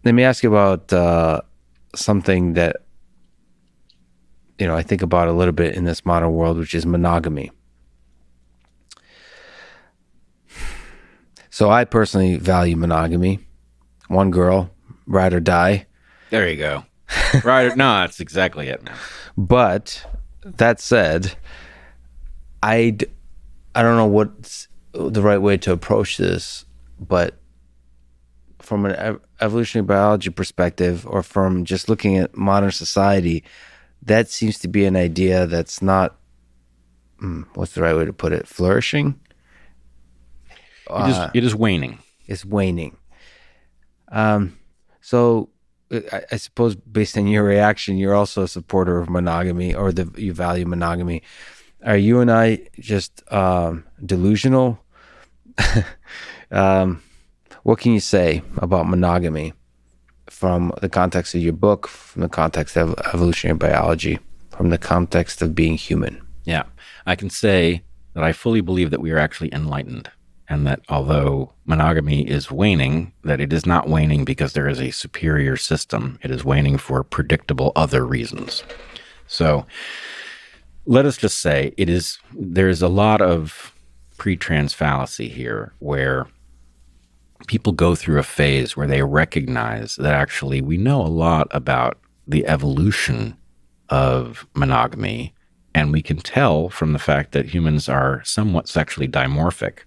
let me ask you about something that, I think about a little bit in this modern world, which is monogamy. So I personally value monogamy. One girl, ride or die. There you go. Right? No, that's exactly it, man. But that said, I don't know what's the right way to approach this, but from an evolutionary biology perspective, or from just looking at modern society, that seems to be an idea that's not, what's the right way to put it, flourishing? It is waning. It's waning. So I suppose based on your reaction, you're also a supporter of monogamy, or you value monogamy. Are you and I just delusional? What can you say about monogamy from the context of your book, from the context of evolutionary biology, from the context of being human? Yeah, I can say that I fully believe that we are actually enlightened, and that although monogamy is waning, that it is not waning because there is a superior system. It is waning for predictable other reasons. So let us just say there's a lot of pre-trans fallacy here, where people go through a phase where they recognize that actually we know a lot about the evolution of monogamy, and we can tell from the fact that humans are somewhat sexually dimorphic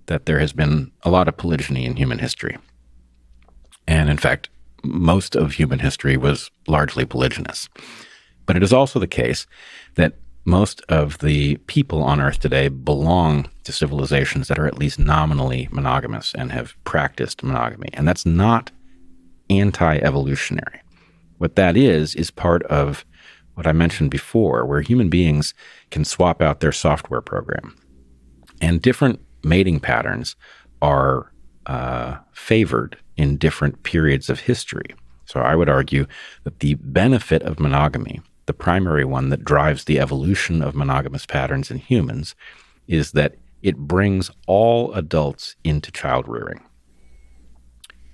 that there has been a lot of polygyny in human history. And in fact, most of human history was largely polygynous. But it is also the case that most of the people on Earth today belong to civilizations that are at least nominally monogamous and have practiced monogamy. And that's not anti-evolutionary. What that is part of what I mentioned before, where human beings can swap out their software program. And different mating patterns are favored in different periods of history. So I would argue that the benefit of monogamy, the primary one that drives the evolution of monogamous patterns in humans, is that it brings all adults into child rearing.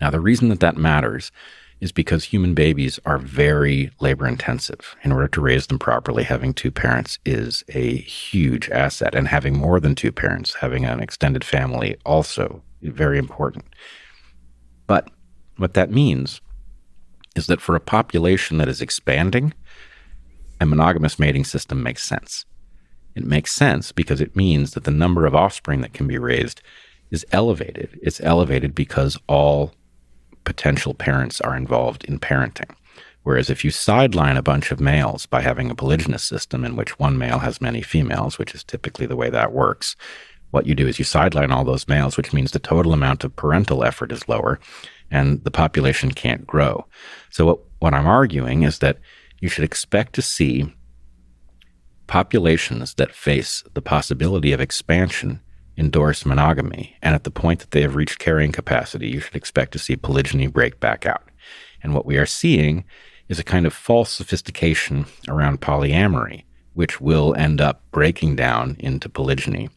Now, the reason that matters is because human babies are very labor intensive. In order to raise them properly, having two parents is a huge asset, and having more than two parents, having an extended family, also very important. But what that means is that for a population that is expanding, a monogamous mating system makes sense. It makes sense because it means that the number of offspring that can be raised is elevated. It's elevated because all potential parents are involved in parenting. Whereas if you sideline a bunch of males by having a polygynous system in which one male has many females, which is typically the way that works, what you do is you sideline all those males, which means the total amount of parental effort is lower and the population can't grow. So what I'm arguing is that you should expect to see populations that face the possibility of expansion endorse monogamy, and at the point that they have reached carrying capacity, you should expect to see polygyny break back out. And what we are seeing is a kind of false sophistication around polyamory, which will end up breaking down into polygyny,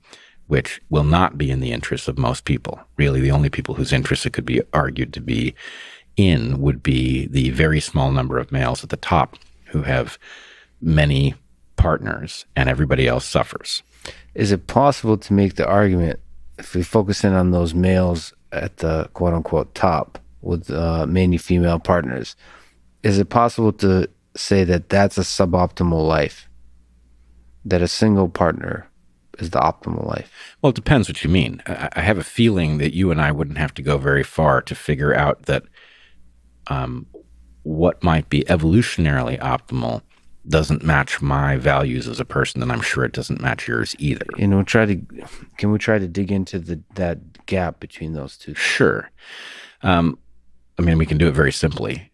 which will not be in the interests of most people. Really, the only people whose interests it could be argued to be in would be the very small number of males at the top who have many partners, and everybody else suffers. Is it possible to make the argument, if we focus in on those males at the quote-unquote top with many female partners, is it possible to say that that's a suboptimal life, that a single partner is the optimal life? Well, it depends what you mean. I have a feeling that you and I wouldn't have to go very far to figure out that what might be evolutionarily optimal doesn't match my values as a person, and I'm sure it doesn't match yours either. Can we try to dig into that gap between those two? Sure. We can do it very simply.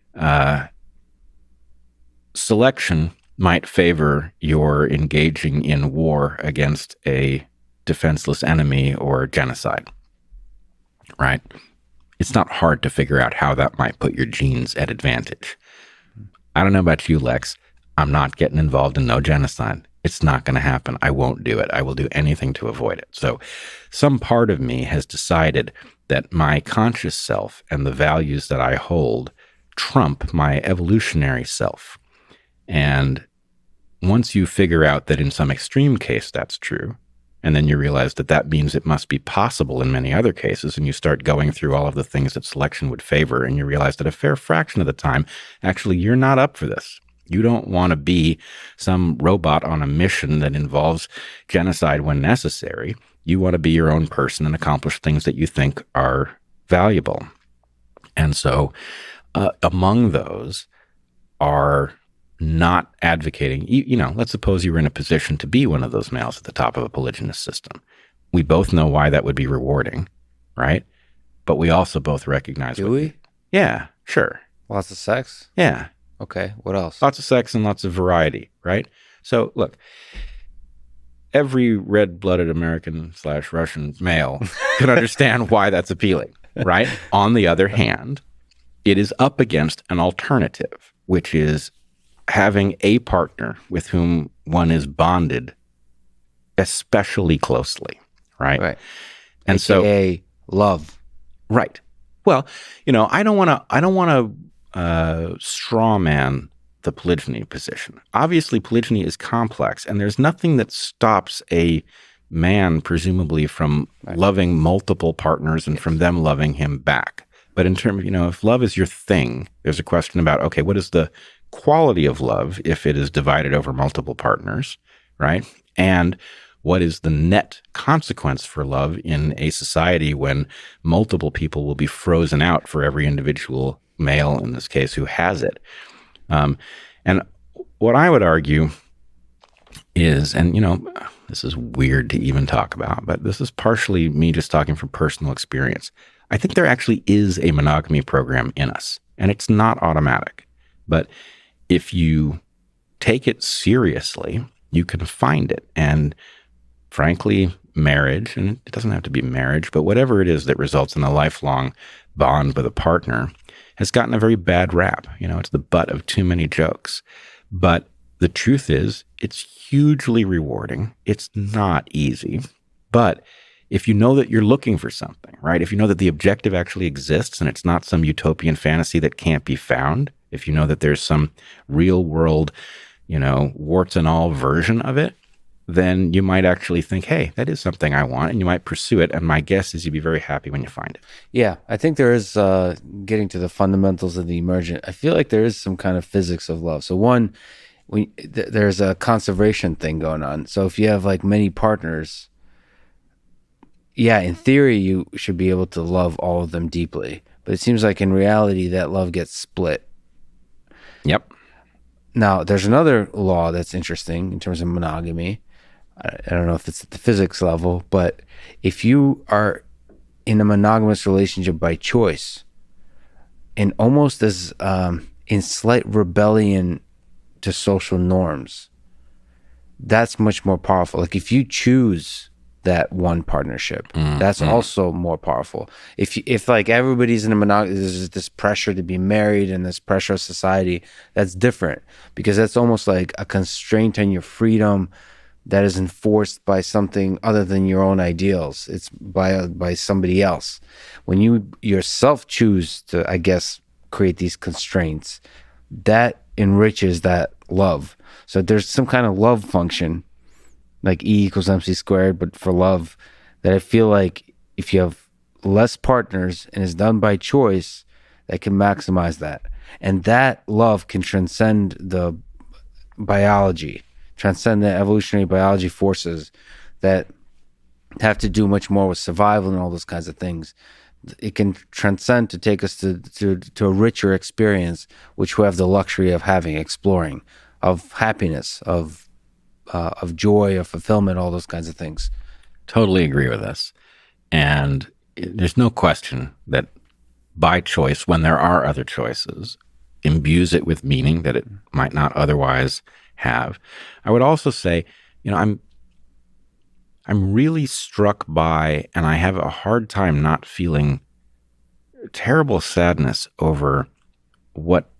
Selection might favor your engaging in war against a defenseless enemy or genocide, right? It's not hard to figure out how that might put your genes at advantage. I don't know about you, Lex. I'm not getting involved in no genocide. It's not going to happen. I won't do it. I will do anything to avoid it. So some part of me has decided that my conscious self and the values that I hold trump my evolutionary self. And once you figure out that in some extreme case that's true, and then you realize that that means it must be possible in many other cases, and you start going through all of the things that selection would favor, and you realize that a fair fraction of the time, actually, you're not up for this. You don't want to be some robot on a mission that involves genocide when necessary. You want to be your own person and accomplish things that you think are valuable. And so among those are not advocating, let's suppose you were in a position to be one of those males at the top of a polygynous system. We both know why that would be rewarding, right? But we also both recognize. Do we? Yeah, sure. Lots of sex? Yeah. Okay, what else? Lots of sex and lots of variety, right? So look, every red-blooded American/Russian male can understand why that's appealing, right? On the other hand, it is up against an alternative, which is having a partner with whom one is bonded especially closely, right? Right. And AKA so love. Right. Well, I don't want to straw man the polygyny position. Obviously, polygyny is complex, and there's nothing that stops a man, presumably, from loving multiple partners and from them loving him back. But in terms, if love is your thing, there's a question about, okay, what is the quality of love if it is divided over multiple partners, right? And what is the net consequence for love in a society when multiple people will be frozen out for every individual male, in this case, who has it? And what I would argue is, and this is weird to even talk about, but this is partially me just talking from personal experience. I think there actually is a monogamy program in us, and it's not automatic. But if you take it seriously, you can find it. And frankly, marriage, and it doesn't have to be marriage, but whatever it is that results in a lifelong bond with a partner, has gotten a very bad rap. It's the butt of too many jokes. But the truth is, it's hugely rewarding. It's not easy. But if you know that you're looking for something, right? If you know that the objective actually exists and it's not some utopian fantasy that can't be found, if you know that there's some real world, warts and all version of it, then you might actually think, hey, that is something I want, and you might pursue it. And my guess is you'd be very happy when you find it. Yeah, I think there is, getting to the fundamentals of the emergent, I feel like there is some kind of physics of love. So one, there's a conservation thing going on. So if you have like many partners, yeah, in theory, you should be able to love all of them deeply. But it seems like in reality, that love gets split. Yep. Now, there's another law that's interesting in terms of monogamy. I don't know if it's at the physics level, but if you are in a monogamous relationship by choice, and almost as in slight rebellion to social norms, that's much more powerful. Like if you choose that one partnership, that's also more powerful. If like everybody's in a monogamy, there's this pressure to be married and this pressure of society, that's different, because that's almost like a constraint on your freedom that is enforced by something other than your own ideals. It's by somebody else. When you yourself choose to, I guess, create these constraints, that enriches that love. So there's some kind of love function, like E equals MC squared, but for love, that I feel like if you have less partners and is done by choice, that can maximize that. And that love can transcend the biology, transcend the evolutionary biology forces that have to do much more with survival and all those kinds of things. It can transcend to take us to a richer experience, which we have the luxury of having, exploring, of happiness, of joy, of fulfillment, all those kinds of things. Totally agree with this. And there's no question that by choice, when there are other choices, imbues it with meaning that it might not otherwise have. I would also say, I'm really struck by, and I have a hard time not feeling terrible sadness over what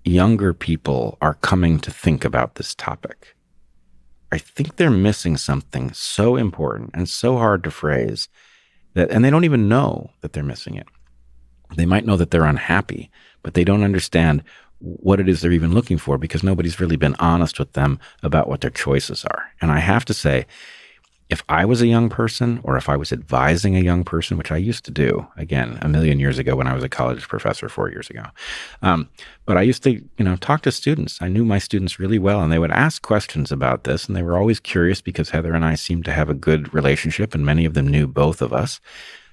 younger people are coming to think about this topic. I think they're missing something so important and so hard to phrase, and they don't even know that they're missing it. They might know that they're unhappy, but they don't understand what it is they're even looking for because nobody's really been honest with them about what their choices are. And I have to say, if I was a young person or if I was advising a young person, which I used to do, again, a million years ago when I was a college professor 4 years ago, but I used to, talk to students. I knew my students really well, and they would ask questions about this, and they were always curious because Heather and I seemed to have a good relationship, and many of them knew both of us.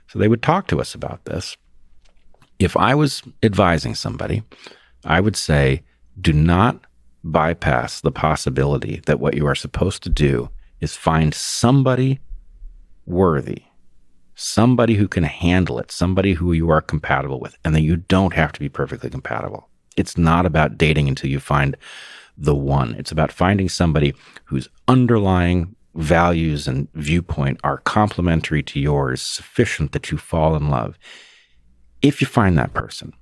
So they would talk to us about this. If I was advising somebody, I would say, do not bypass the possibility that what you are supposed to do is find somebody worthy, somebody who can handle it, somebody who you are compatible with, and that you don't have to be perfectly compatible. It's not about dating until you find the one. It's about finding somebody whose underlying values and viewpoint are complementary to yours, sufficient that you fall in love. If you find that person,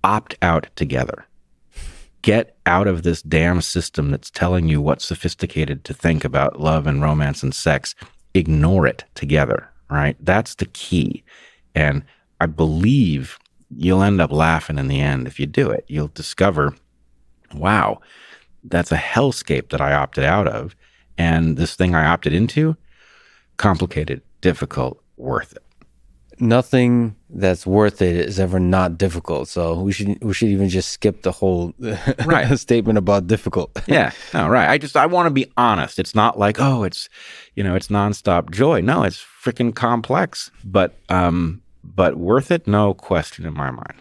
opt out together. Get out of this damn system that's telling you what's sophisticated to think about love and romance and sex. Ignore it together, right? That's the key. And I believe you'll end up laughing in the end if you do it. You'll discover, wow, that's a hellscape that I opted out of. And this thing I opted into, complicated, difficult, worth it. Nothing that's worth it is ever not difficult. So we should even just skip the whole statement about difficult. Yeah. No, right. I want to be honest. It's not like, oh, it's nonstop joy. No, it's freaking complex, but worth it. No question in my mind.